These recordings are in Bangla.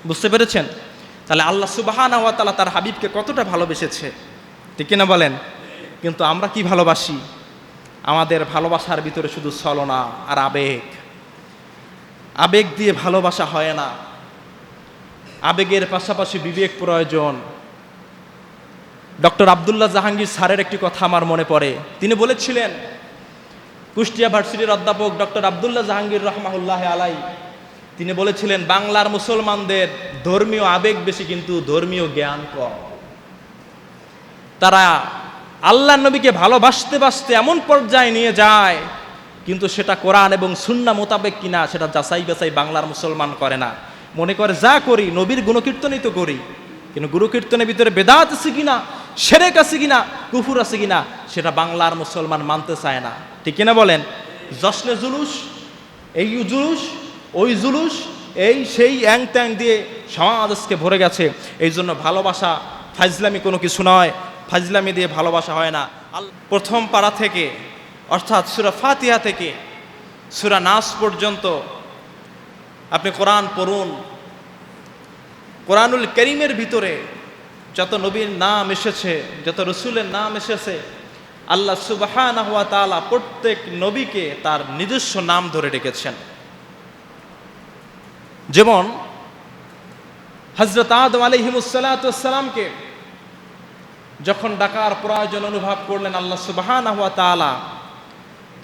বুঝতে পেরেছেন? তাহলে আল্লাহ সুবহানাহু ওয়া তাআলা তার হাবিবকে কতটা ভালোবেসেছে, ঠিক কিনা বলেন? কিন্তু আমরা কি ভালোবাসি? আমাদের ভালোবাসার ভিতরে শুধু ছলনা আর আবেগ। আবেগ দিয়ে ভালোবাসা হয় না, আবেগের পাশাপাশি বিবেক প্রয়োজন। ডক্টর আব্দুল্লাহ জাহাঙ্গীর স্যারের একটি কথা আমার মনে পড়ে। তিনি বলেছিলেন, কুষ্টিয়া ভার্সিটির অধ্যাপক ডক্টর আব্দুল্লাহ জাহাঙ্গীর রহমাতুল্লাহ আলাই, তিনি বলেছিলেন, বাংলার মুসলমানদের ধর্মীয় আবেগ বেশি কিন্তু ধর্মীয় জ্ঞান কম। তারা আল্লাহ নবীকে ভালোবাসতে বাসতে এমন পর্যায়ে নিয়ে যায়, কিন্তু সেটা কোরআন এবং সুন্নাহ মোতাবেক কিনা সেটা যাচাই বাছাই বাংলার মুসলমান করে না। মনে করে যা করি নবীর গুণকীর্তনই তো করি, কিন্তু গুণকীর্তনের ভিতরে বেদাত আছে কিনা, শিরক আছে কিনা, কুফর আছে কিনা সেটা বাংলার মুসলমান মানতে চায় না, ঠিক কিনা বলেন? জশ্নে জুলুস, এই জুলুস ওই জুলুস, এই সেই অ্যাং ত্যাং দিয়ে সমাজ আজকে ভরে গেছে। এই জন্য ভালোবাসা ফাজলামি কোনো কিছু নয়, ফাজলামি দিয়ে ভালোবাসা হয় না। প্রথম পারা থেকে অর্থাৎ সূরা ফাতিহা থেকে সূরা নাস পর্যন্ত আপনি কোরআন পড়ুন। কোরআনুল কারীমের ভিতরে যত নবীর নাম এসেছে, যত রসুলের নাম এসেছে, আল্লাহ সুবহানাহু ওয়া তাআলা প্রত্যেক নবীকে তার নিজস্ব নাম ধরে ডেকেছেন। যেমন হযরত আদম আলাইহিসসালামকে যখন ডাকার প্রয়োজন অনুভব করলেন আল্লাহ সুবহানাহু ওয়া তাআলা,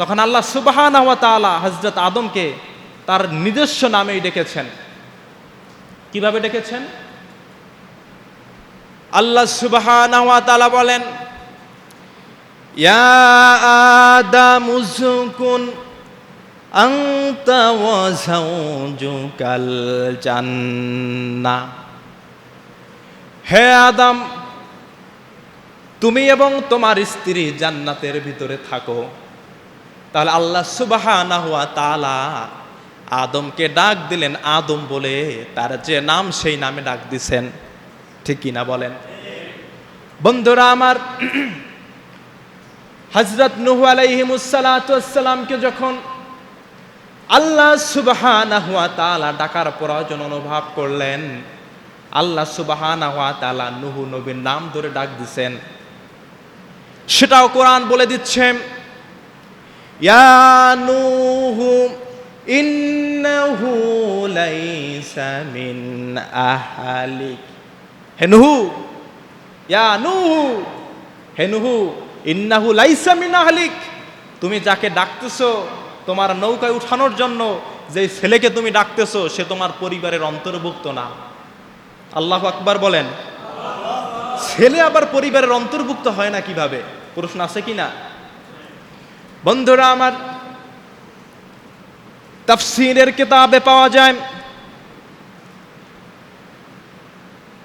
তখন আল্লাহ সুবহানাহু ওয়া তাআলা হযরত আদমকে তার নিজস্ব নামেই ডেকেছেন। কিভাবে ডেকেছেন? আল্লাহ সুবহানাহু ওয়া তাআলা বলেন, ইয়া আদামু উসকুন আনতা ওয়া যাওজুকাল জান্নাহ। হে আদম, তুমি এবং তোমার স্ত্রী জান্নাতের ভিতরে থাকো। তাহলে আল্লাহ সুবহানাহু ওয়া তাআলা আদমকে ডাক দিলেন আদম বলে, তার যে নাম সেই নামে ডাক দিছেন, ঠিক কিনা বলেন? বন্ধুরা আমার, হযরত নূহ আলাইহিসসালামকে যখন আল্লাহ সুবহানাহু ওয়া তাআলা ডাকার প্রয়োজন অনুভব করলেন, আল্লাহ সুবহানাহু ওয়া তাআলা নূহ নবীর নাম ধরে ডাক দিছেন। সেটাও কোরআন বলে দিচ্ছে, ইয়া নূহু ইন্নাহু লাইসা মিন আহলিক। হে নূহ, ইয়া নূহু, হে নূহ, ইন্নাহু লাইসা মিন আহলিক। তুমি যাকে ডাকতেছো তোমার নৌকায় উঠানোর জন্য, যে ছেলেকে তুমি ডাকতেছো সে তোমার পরিবারের অন্তর্ভুক্ত না। আল্লাহু আকবার বলেন। ছেলে আবার পরিবারের অন্তর্ভুক্ত হয় না কিভাবে? প্রশ্ন আছে কিনা? বন্ধুরা আমার, তাফসীরের কিতাবে পাওয়া যায়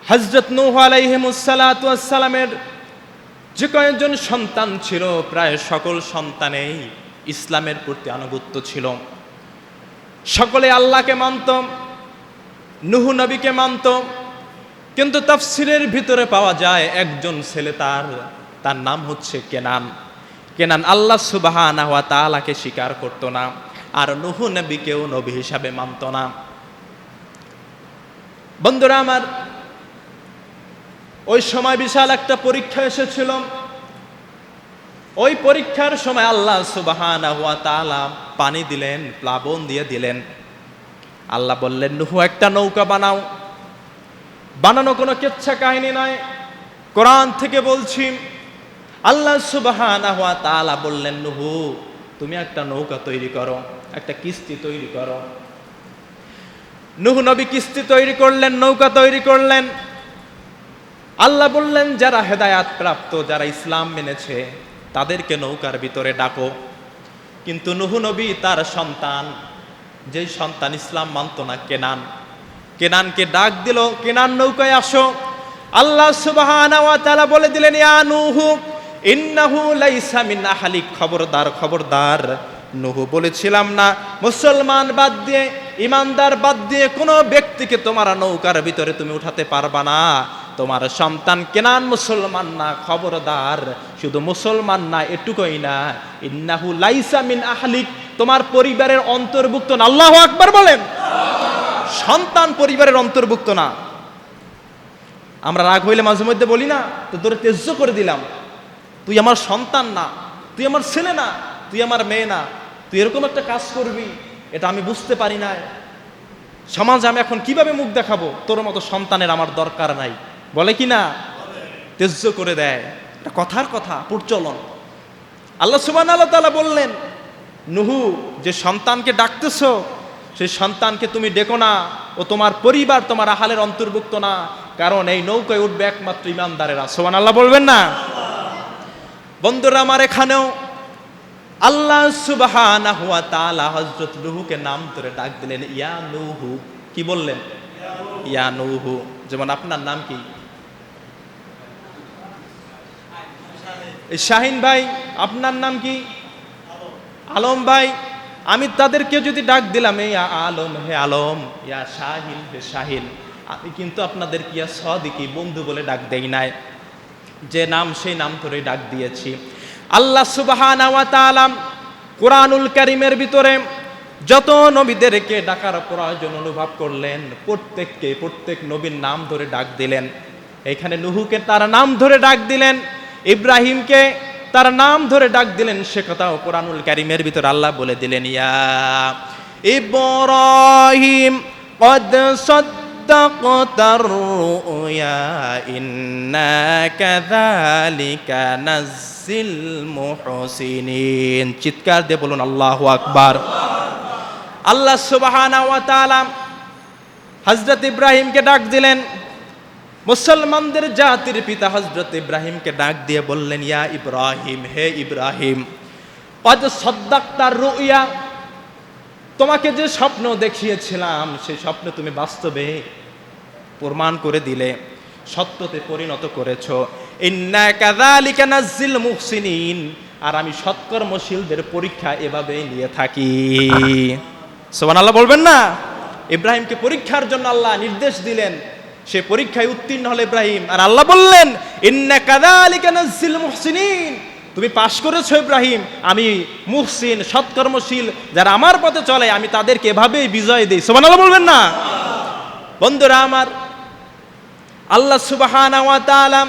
হযরত নূহ আলাইহিসসালামের যে কয়েকজন সন্তান ছিল, প্রায় সকল সন্তানেই ইসলামের প্রতি আনুগত্য ছিল। সকলে আল্লাহকে মানত, নূহ নবীকে মানত। কিন্তু তাফসীরের ভিতরে পাওয়া যায় একজন ছেলে, তার নাম হচ্ছে কেনান। কেনান আল্লাহ সুবহানাহু ওয়া তাআলাকে স্বীকার করত না, আর নূহ নবীকেও নবী হিসাবে মানত না। বন্ধুরা আমার, ওই সময় বিশাল একটা পরীক্ষা এসেছিল। ওই পরীক্ষার সময় আল্লাহ সুবহানাহু ওয়া তাআলা পানি দিলেন, প্লাবন দিয়ে দিলেন। আল্লাহ বললেন, নূহ একটা নৌকা বানাও। বানানো কোনো কিচ্ছা কাহিনী নয়, কোরআন থেকে বলছি। আল্লাহ সুবহানাহু ওয়া তাআলা বললেন, নূহ তুমি একটা নৌকা তৈরি করো, একটা কিস্তি তৈরি করো। নূহ নবী কিস্তি তৈরি করলেন, নৌকা তৈরি করলেন। আল্লাহ বললেন, যারা হেদায়াত প্রাপ্ত, যারা ইসলাম মেনেছে তাদেরকে নৌকার ভিতরে ডাকো। কিন্তু নূহ নবী তার সন্তান, যেই সন্তান ইসলাম মানত না, কেনানকে ডাক দিল, কেনান নৌকায় আসো। আল্লাহ সুবহানাহু ওয়া তাআলা বলে দিলেন, ইয়া নূহ ইন্নাহু লাইসা মিন আহলিক। খবরদার, খবরদার, নূহ বলেছিলাম না মুসলমান বাদ দিয়ে, ইমানদার বাদ দিয়ে কোনো ব্যক্তিকে তোমার নৌকার ভিতরে তুমি উঠাতে পারবা না। তোমার সন্তান কেনান মুসলমান না, খবরদার। শুধু মুসলমান না এটুকুই না, ইন্নাহু লাইসা মিন আহলিক, তোমার পরিবারের অন্তর্ভুক্ত না। আল্লাহু আকবার বলেন। সন্তান পরিবারের অন্তর্ভুক্ত না। আমরা রাগ হইলে মাঝে মধ্যে বলি না, তো তোরে তেজ্য করে দিলাম, তুই আমার সন্তান না, তুই আমার ছেলে না, তুই আমার মেয়ে না, তুই এরকম একটা কাজ করবি এটা আমি বুঝতে পারি না, সমাজে আমি এখন কিভাবে মুখ দেখাবো, তোর মতো সন্তানের আমার দরকার নাই, বলে কি না? তেজ্য করে দেয়। এটা কথার কথা, প্রচলন। আল্লাহ সুবহানাহু ওয়া তাআলা বললেন, নুহু, যে সন্তানকে ডাকতেছো সেই সন্তানকে তুমি ডেকো না, ও তোমার পরিবার তোমার আহালের অন্তর্ভুক্ত না, কারণ এই নৌকায় উঠবে একমাত্র ইমানদারেরা। সুবহানাল্লাহ বলবেন না? বন্ধুরা আমার, এখানেও আল্লাহ সুবহানাহু ওয়া তাআলা হযরত নূহকে নাম ধরে ডাক দিলেন, ইয়া নূহু। কি বললেন? ইয়া নূহু। যেমন আপনার নাম কি? শাহিন ভাই, আপনার নাম কি? আলম ভাই। আমি তাদেরকে যদি ডাক দিলাম, ইয়া আলম, হে আলম, ইয়া শাহিন, হে শাহিন, আমি কিন্তু আপনাদের কি সাদিকি, বন্ধু বলে ডাক দেই নাই, যে নাম সেই নাম ধরে ডাক দিয়েছি। আল্লাহ সুবহানাহু ওয়া তাআলা কুরআনুল কারীমের ভিতরে যত নবীদেরকে ডাকার প্রয়োজন অনুভব করলেন, প্রত্যেক নবীর নাম ধরে ডাক দিলেন। এখানে নূহকে তার নাম ধরে ডাক দিলেন, ইব্রাহিমকে তার নাম ধরে ডাক দিলেন। সে কথাও কুরআনুল কারীমের ভিতরে আল্লাহ বলে দিলেন, ইয়া ইব্রাহিম কদ সাদ্দাকতার রুয়া ইন্না কাযালিকা নাজ্জিল মুহসিনিন। চিৎকার দিয়ে বলুন আল্লাহু আকবার। আল্লাহ সুবহানাহু ওয়া তাআলা হযরত ইব্রাহিমকে ডাক দিলেন, মুসলমানদের জাতির পিতা হযরত ইব্রাহিমকে ডাক দিয়ে বললেন, ইয়া ইব্রাহিম, হে ইব্রাহিম, কদ সাদ্দাকতার রুয়া, তোমাকে যে স্বপ্ন দেখিয়েছিলাম সেই স্বপ্ন তুমি বাস্তবে প্রমাণ করে দিলে, সত্যতে পরিণত করেছো। ইন্না কাযালিকা নাজ্জিল মুহসিনিন, আর আমি সৎকর্মশীলদের পরীক্ষা এভাবেই নিয়ে থাকি। সুবহানাল্লাহ বলবেন না? ইব্রাহিমকে পরীক্ষার জন্য আল্লাহ নির্দেশ দিলেন, সে পরীক্ষায় উত্তীর্ণ হলো ইব্রাহিম, আর আল্লাহ বললেন, ইন্না কাযালিকা নাজ্জিল মুহসিনিন, তুমি পাশ করেছো ইব্রাহিম, আমি মুহসিন, সৎকর্মশীল যারা আমার পথে চলে আমি তাদেরকে এভাবেই বিজয় দেই। সুবহানাল্লাহ বলবেন না? বন্ধুরা আমার, আল্লাহ সুবহানাহু ওয়া তাআলা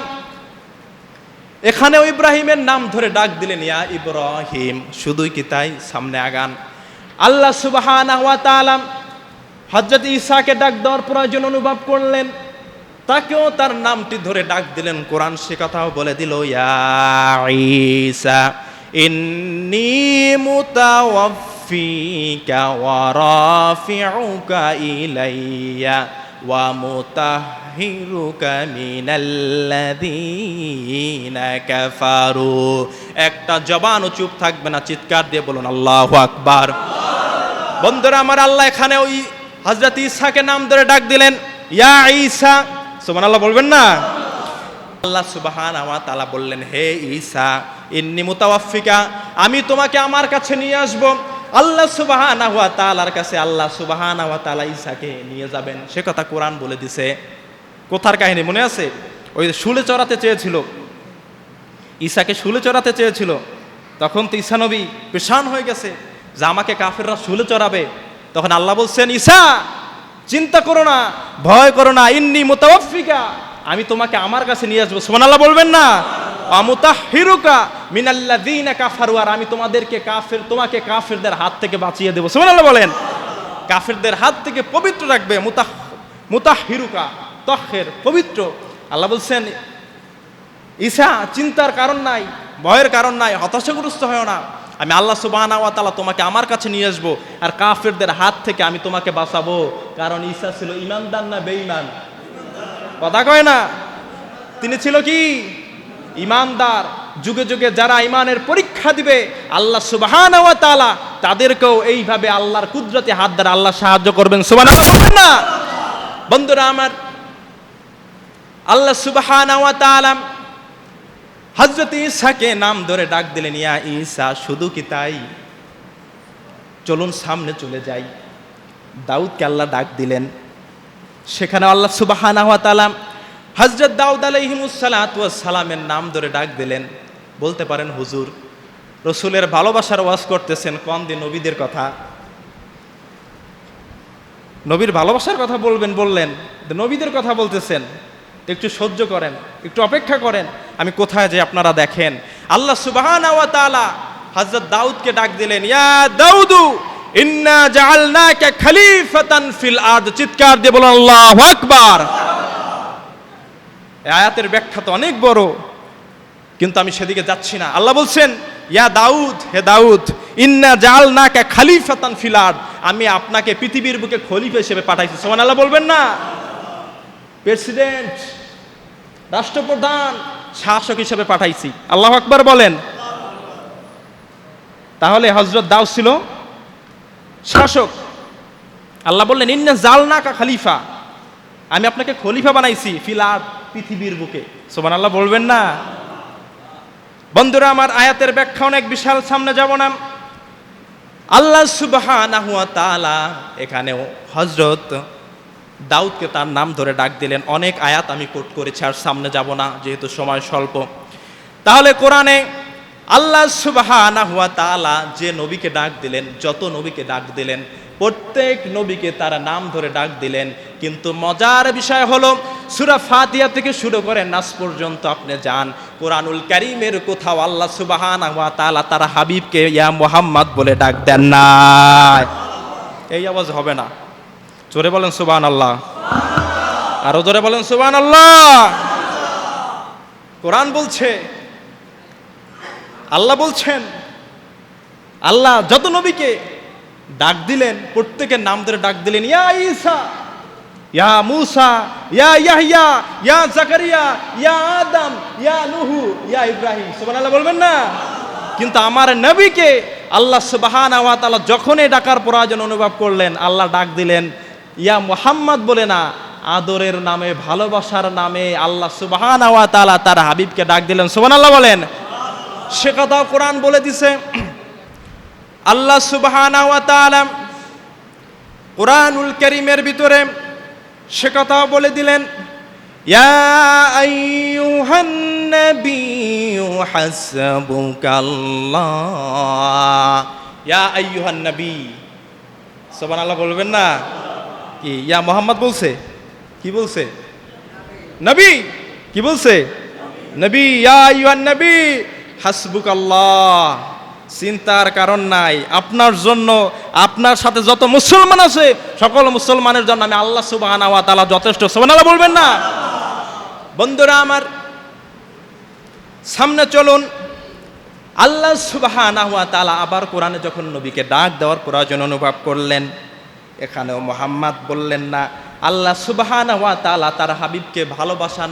এখানেও ইব্রাহিমের নাম ধরে ডাক দিলেন, ইয়া ইব্রাহিম। শুধুই কি তাই? সামনে আগান। আল্লাহ সুবহানাহু ওয়া তাআলা হযরত ঈসাকে ডাক দেওয়ার প্রয়োজন অনুভব করলেন, তাকেও তার নামটি ধরে ডাক দিলেন। কোরআন সে কথাও বলে দিল, ইয়া ঈসা ইন্নী মুতাওয়াফফিকা ওয়া রাফিউকা ইলাইয়া ওয়া মুতাহহিরুকা মিনাল্লাযীনা কাফারু। একটা জবানও চুপ থাকবে না, চিৎকার দিয়ে বলুন আল্লাহু আকবার। বন্ধুরা আমার, আল্লাহ এখানে ওই হযরত ঈসাকে নাম ধরে ডাক দিলেন, ইয়া ঈসা। সুবহানাল্লাহ বলবেন না? আল্লাহ সুবহানাহু ওয়া তাআলা বললেন, হে ঈসা, ইন্নী মুতাওয়াফফিকা, আমি তোমাকে আমার কাছে নিয়ে আসব। আল্লাহ সুবহানাহু ওয়া তাআলার কাছে আল্লাহ সুবহানাহু ওয়া তাআলা ঈসাকে নিয়ে যাবেন, সে কথা কোরআন বলে দিছে। কোথার কাহিনী মনে আছে? ওই শুলে চড়াতে চেয়েছিল, ঈসাকে শুলে চড়াতে চেয়েছিল, তখন তো ঈসা নবী পেরেশান হয়ে গেছে যে আমাকে কাফেররা শুলে চড়াবে। তখন আল্লাহ বলছেন, ঈসা চিন্তা করো না, ভয় করো না, ইন্নী মুতাওয়াফফিকা, আমি তোমাকে আমার কাছে নিয়ে আসবো। সুবহানাল্লাহ বলবেন না? ওয়া মুতাহহিরুকা মিনাল্লাযীনা কাফারু, আর আমি তোমাকে কাফেরদের হাত থেকে বাঁচিয়ে দেব। সুবহানাল্লাহ বলেন। কাফেরদের হাত থেকে পবিত্র রাখবে। মুতাহহিরুকা, তাহহির, পবিত্র। আল্লাহ বলছেন, ঈসা চিন্তার কারণ নাই, ভয়ের কারণ নাই, হতাশাগ্রস্ত হয় না, আমি আল্লাহ সুবহানাহু ওয়া তাআলা তোমাকে আমার কাছে নিয়ে আসবো, আর কাফেরদের হাত থেকে আমি তোমাকে বাঁচাবো। কারণ ঈসা ছিল ঈমানদার না বেঈমান? কথা কয় না? তিনি ছিল কি? ঈমানদার। যুগে যুগে যারা ঈমানের পরীক্ষা দিবে আল্লাহ সুবহানাহু ওয়া তাআলা তাদেরকেও এইভাবে আল্লাহর কুদরতি হাত দ্বারা আল্লাহ সাহায্য করবেন। সুবহানাল্লাহ বলবেন না? বন্ধুরা আমার, আল্লাহ সুবহানাহু ওয়া তাআলা হযরত ঈসাকে নাম ধরে ডাক দিলেন, ইয়া ঈসা। শুধু কি তাই? চলুন সামনে চলে যাই। দাউদকে আল্লাহ ডাক দিলেন, সেখানে আল্লাহ সুবহানাহু ওয়া তাআলা হযরত দাউদ আলাইহিস সালাতু ওয়াস সালামের নাম ধরে ডাক দিলেন। বলতে পারেন, হুজুর রাসূলের ভালোবাসার ওয়াজ করতেছেন, কোন দিন নবীদের কথা? নবীর ভালোবাসার কথা বললেন, নবীদের কথা বলতেছেন, একটু সহ্য করেন, একটু অপেক্ষা করেন, আমি কোথায় যে আপনারা দেখেন। আল্লাহ সুবহানাহু ওয়া তাআলা হযরত দাউদকে ডাক দিলেন, ইয়া দাউদু ইন্না জাআলনাকা খলিফাতান ফিল আরদ। চিৎকার দিয়ে বলুন আল্লাহু আকবার। এই আয়াতের ব্যাখ্যা তো অনেক বড়, কিন্তু আমি সেদিকে যাচ্ছি না। আল্লাহ বলছেন, ইয়া দাউদ, হে দাউদ, ইন্না জাআলনাকা খলিফাতান ফিল আরদ, আমি আপনাকে পৃথিবীর বুকে খলিফা হিসেবে পাঠাইছি। সুবহানাল্লাহ বলবেন না? প্রেসিডেন্ট, রাষ্ট্রপ্রধান, শাসক হিসেবে পাঠাইছি। আল্লাহু আকবার বলেন। তাহলে হযরত দাউদ ছিল শাসক। আল্লাহ বললেন, ইন্না জাআলনাকা খলিফা, আমি আপনাকে খলিফা বানাইছি ফিল আরদ, পৃথিবীর বুকে। সুবহানাল্লাহ বলবেন না? বন্ধুরা আমার, আয়াতের ব্যাখ্যা অনেক বিশাল, সামনে যাব না। আল্লাহ সুবহানাহু ওয়া তাআলা এখানেও হযরত দাউদকে তার নাম ধরে ডাক দিলেন। অনেক আয়াত আমি কোট করেছি, আর সামনে যাব না যেহেতু সময় স্বল্প। তাহলে কোরআনে আল্লাহ সুবহানাহু ওয়া তাআলা যে নবীকে ডাক দিলেন, যত নবীকে ডাক দিলেন, প্রত্যেক নবীকে তারা নাম ধরে ডাক দিলেন। কিন্তু মজার বিষয় হলো, সূরা ফাতিহা থেকে শুরু করে নাস পর্যন্ত আপনি যান, কোরআনুল কারীমের কোথাও আল্লাহ সুবহানাহু ওয়া তাআলা তার হাবিবকে ইয়া মুহাম্মদ বলে ডাক দেন না। এই আওয়াজ হবে না, জোরে বলেন সুবহানাল্লাহ, আরো জোরে বলেন সুবহানাল্লাহ। কোরআন বলছে, আল্লাহ বলছেন, আল্লাহ যত নবীকে ডাক দিলেন প্রত্যেকের নাম ধরে ডাক দিলেন, ইয়া ঈসা, ইয়া মূসা, ইয়া ইয়াহইয়া, ইয়া জাকারিয়া, ইয়া আদম, ইয়া নূহ, ইয়া ইব্রাহিম। সুবহানাল্লাহ বলবেন না? কিন্তু আমার নবীকে আল্লাহ সুবহানাহু ওয়া তাআলা যখনই ডাকার প্রয়োজন অনুভব করলেন, আল্লাহ ডাক দিলেন ইয়া মুহাম্মদ বলে না, আদরের নামে, ভালোবাসার নামে আল্লাহ সুবহানাহু ওয়া তাআলা তার হাবিবকে ডাক দিলেন। সুবহানাল্লাহ বলেন। সে কথাও কোরআন বলে দিছে। আল্লাহ সুবহানাহু ওয়া তাআলা কোরআনুল কারীমের ভিতরে সে কথাও বলে দিলেন, ইয়া আইয়ুহান নাবিয়্যু হাসবুকাল্লাহ। ইয়া আইয়ুহান নবী, সুবহানাল্লাহ বলবেন না? কি ইয়া মুহাম্মদ বলছে? কি বলছে? নবী। কি বলছে? নবী। ইয়া আইয়ুহান নবী হাসবুকাল্লাহ, চিন্তার কারণ নাই। আপনার জন্য, আপনার সাথে যত মুসলমান আছে সকল মুসলমানের জন্য আমি আল্লাহ সুবহানাহু ওয়া তাআলা যথেষ্ট। সুবহানাল্লাহ বলবেন না? বন্ধুরা আমার, সামনে চলুন। আল্লাহ সুবহানাহু ওয়া তাআলা আবার কোরআনে যখন নবীকে ডাক দেওয়ার প্রয়োজন অনুভব করলেন, এখানেও মুহাম্মদ বললেন না, আল্লাহ সুবহানাহু ওয়া তাআলা তার হাবিবকে ভালোবাসার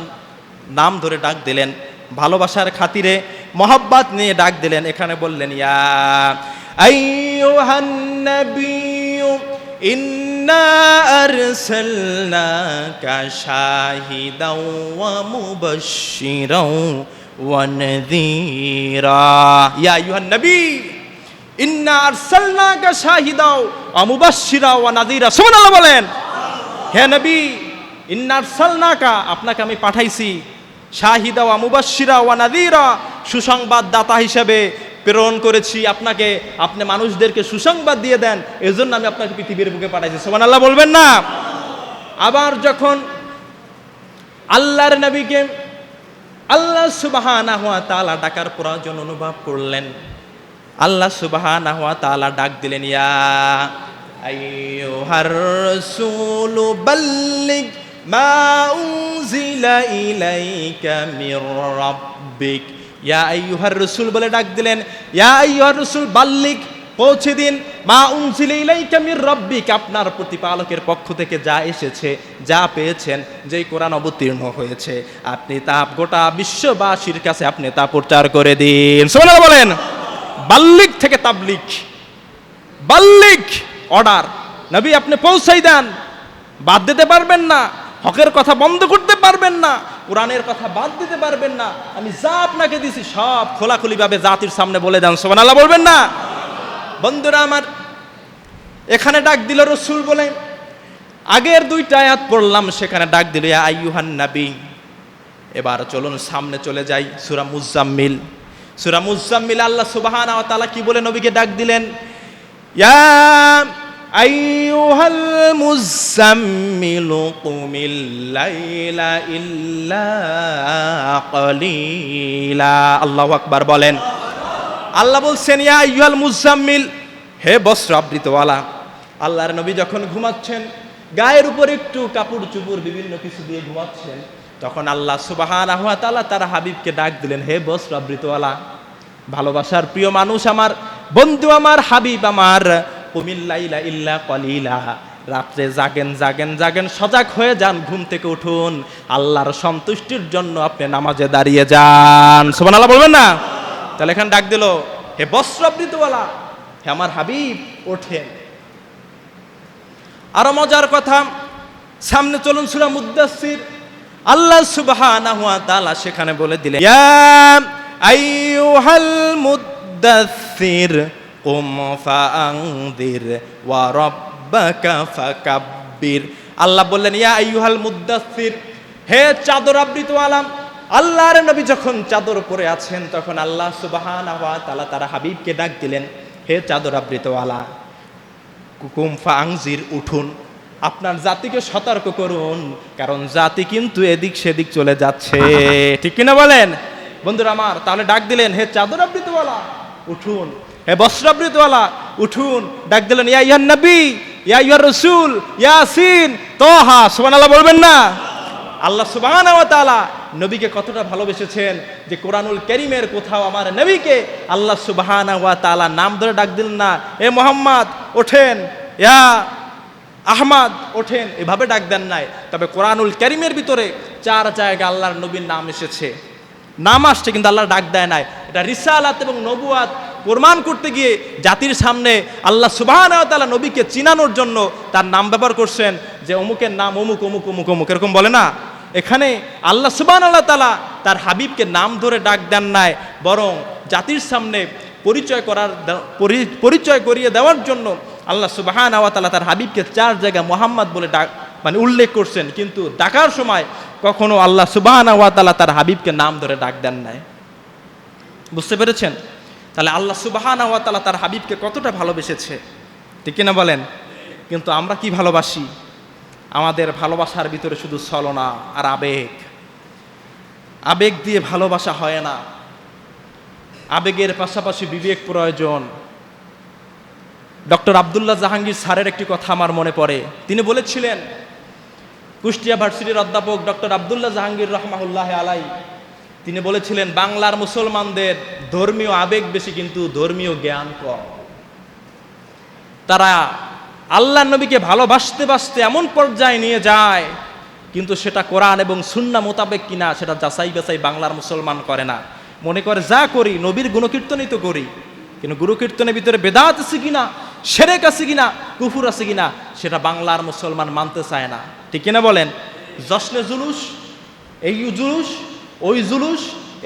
নাম ধরে ডাক দিলেন, ভালোবাসার খাতিরে মহব্বত নিয়ে ডাক দিলেন। এখানে বললেন, ইয়া আইয়ুহান নাবিয়্যু ইন্না আরসালনাকা শাহিদাও ওয়া মুবাশশিরাও ওয়া নাযীরা। ইয়া আইয়ুহান নবী ইন্না আরসালনাকা শাহিদাও ওয়া মুবাশশিরাও ওয়া নাযীরা। সুবহানাল্লাহ বলেন। হে নবী, ইন্না আরসালনাকা, আপনাকে আমি পাঠাইছি, শাহিদা ওয়া মুবাশশিরা ওয়া নাযীরা, সুসংবাদদাতা হিসেবে প্রেরণ করেছি আপনাকে। আপনি মানুষদেরকে সুসংবাদ দিয়ে দেন, এজন্য আমি আপনাকে পৃথিবীর বুকে পাঠাইছি। সুবহানাল্লাহ বলবেন না? আবার যখন আল্লাহর নবীকে আল্লাহ সুবহানাহু ওয়া তাআলা ডাকার প্রয়োজন অনুভব করলেন, আল্লাহ সুবহানাহু ওয়া তাআলা ডাক দিলেন, ইয়া আইয়ুহার রাসূলু বাল্লিগ মা উনজিলা ইলাইকা মির রাব্বিক। ইয়া আইয়ুহার রাসূল বলে ডাক দিলেন, ইয়া আইয়ুহার রাসূল বাল্লিগ, পৌঁছে দিন, মা উনজিলা ইলাইকা মির রাব্বিক, আপনার প্রতিপালকের পক্ষ থেকে যা এসেছে, যা পেয়েছেন, যেই কোরআন অবতীর্ণ হয়েছে, আপনি তা গোটা বিশ্ববাসীর কাছে আপনি তা প্রচার করে দিন। সুবহানাল্লাহ বলেন। বাল্লিগ থেকে তাবলিগ, বাল্লিগ অর্ডার, নবী আপনি পৌঁছাই দেন, বাদ দিতে পারবেন না, হকের কথা বন্ধ করতে পারবেন না, কোরআনের কথা বাদ দিতে পারবেন না। আমি যা আপনাকে দিছি সব খোলাখুলি ভাবে জাতির সামনে বলে দেন। সুবহানাল্লাহ বলবেন না? বন্ধুরা আমার, এখানে ডাক দিল রসুল বলে, আগের দুইটা আয়াত পড়লাম, সেখানে ডাক দিল ইয়া আইয়ুহান নবী। এবার চলুন সামনে চলে যাই, সূরা মুজাম্মিল। সূরা মুজাম্মিল আল্লাহ সুবহানাহু ওয়া তাআলা কি বলে নবীকে ডাক দিলেন, ইয়া আইয়ুহাল মুযাম্মিলু কুমিল লাইলা ইল্লা কালিলা। আল্লাহু আকবার বলেন। আল্লাহ বলছেন ইয়া আইয়ুহাল মুযাম্মিল, হে বস্ত্র আবৃতওয়ালা। আল্লাহর নবী যখন ঘুমাচ্ছেন, গায়ের উপর একটু কাপড় চুপড় বিভিন্ন কিছু দিয়ে ঘুমাচ্ছেন, তখন আল্লাহ সুবহানাহু ওয়া তাআলা তার হাবিবকে ডাক দিলেন, হে বস্ত্র আবৃতওয়ালা, ভালোবাসার প্রিয় মানুষ আমার, বন্ধু আমার, হাবিব আমার, কুমিল লাইলা ইল্লা কালিলা, রাত্রে জাগেন জাগেন জাগেন, সজাগ হয়ে যান, ঘুম থেকে উঠুন, আল্লাহর সন্তুষ্টির জন্য আপনি নামাজে দাঁড়িয়ে যান। সুবহানাল্লাহ বলবেন না? তাহলে এখানে ডাক দিল, হে বস্ত্র আবৃতওয়ালা, হে আমার হাবিব, ওঠেন। আরো মজার কথা, সামনে চলুন সূরা মুদ্দাসসির। আল্লাহ সুবহানাহু ওয়া তাআলা সেখানে বলে দিলেন, ইয়া আইয়ুহাল মুদ্দাসসির কুম ফাআনযির ওয়া রাব্বাকা ফাকাব্বির। আল্লাহ বললেন, ইয়া আইয়ুহাল মুদ্দাসসির, হে চাদর আবৃতওয়ালা। আল্লাহর নবী যখন চাদর পরে আছেন, তখন আল্লাহ সুবহানাহু ওয়া তাআলা তার হাবিবকে ডাক দিলেন, হে চাদর আবৃতওয়ালা, কুম ফাআনযির, উঠুন, আপনার জাতিকে সতর্ক করুন, কারণ জাতি কিন্তু এদিক সেদিক চলে যাচ্ছে। ঠিক কিনা বলেন বন্ধুরা আমার? তাহলে ডাক দিলেন, হে চাদর আবৃতওয়ালা, উঠুন, হে বস্ত্র আবৃতওয়ালা, উঠুন। ডাক দিলেন, ইয়া আইয়ুহান নবী, ইয়া আইয়ুহার রাসূল, ইয়াসিন, তাহা। সুবহানাল্লাহ বলবেন না? আল্লাহ সুবহানাহু ওয়া তাআলা নবীকে কতটা ভালোবেসেছেন যে কোরআনুল কারীমের কোথাও আমার নবীকে আল্লাহ সুবহানাহু ওয়া তাআলা নাম ধরে ডাক দিলেন না, এ মুহাম্মদ ওঠেন, ইয়া আহমদ ওঠেন, এভাবে ডাক দেন নাই। তবে কোরআনুল কারীমের ভিতরে 4 জায়গায় আল্লাহর নবীর নাম এসেছে, নাম আসছে, কিন্তু আল্লাহ ডাক দেয় নাই। এটা রিসালাত এবং নবুয়াত প্রমাণ করতে গিয়ে জাতির সামনে আল্লাহ সুবহানাহু ওয়া তাআলা নবীকে চিনানোর জন্য তার নাম ব্যবহার করছেন, যে অমুকের নাম অমুক অমুক অমুক অমুক, এরকম বলে না। এখানে আল্লাহ সুবহানাহু ওয়া তাআলা তার হাবিবকে নাম ধরে ডাক দেন নাই, বরং জাতির সামনে পরিচয় করিয়ে দেওয়ার জন্য আল্লাহ সুবহানাহু ওয়া তাআলা তার হাবিবকে 4 জায়গায় মুহাম্মদ বলে উল্লেখ করছেন, কিন্তু ডাকার সময় কখনো আল্লাহ সুবহানাহু ওয়া তাআলা তার হাবিবকে নাম ধরে ডাক দেন নাই। বুঝতে পেরেছেন? তাহলে আল্লাহ সুবহানাহু ওয়া তাআলা তার হাবিবকে কতটা ভালোবেসেছে, ঠিক কিনা বলেন? কিন্তু আমরা কি ভালোবাসি? আমাদের ভালোবাসার ভিতরে শুধু ছলনা আর আবেগ। আবেগ দিয়ে ভালোবাসা হয় না, আবেগের পাশাপাশি বিবেক প্রয়োজন। ডক্টর আব্দুল্লাহ জাহাঙ্গীর স্যারের একটি কথা আমার মনে পড়ে। তিনি বলেছিলেন, কুষ্টিয়া ভার্সিটির অধ্যাপক ডক্টর আব্দুল্লাহ জাহাঙ্গীর রাহমাহুল্লাহ আলাই, তিনি বলেছিলেন, বাংলার মুসলমানদের ধর্মীয় আবেগ বেশি, কিন্তু ধর্মীয় জ্ঞান কম। তারা আল্লাহ নবীকে ভালোবাসতে বাসতে এমন পর্যায়ে নিয়ে যায়, কিন্তু সেটা কোরআন এবং সুন্নাহ মোতাবেক কিনা সেটা যাচাই বাছাই বাংলার মুসলমান করে না। মনে করে যা করি নবীর গুণকীর্তনই তো করি, কিন্তু গুণকীর্তনের ভিতরে বেদাত আছে কিনা, শিরক আছে কিনা, কুফর আছে কিনা, সেটা বাংলার মুসলমান মানতে চায় না। ঠিক কিনা বলেন? জশ্নে জুলুস, এই জুলুস ওই জুলুস,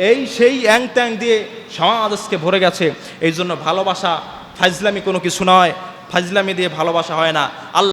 এই সেই অ্যাং ত্যাং দিয়ে সমাজ আজকে ভরে গেছে। এই জন্য ভালোবাসা ফাজলামি কোনো কিছু নয়, ফাজলামি দিয়ে ভালোবাসা হয় না। আল্লাহ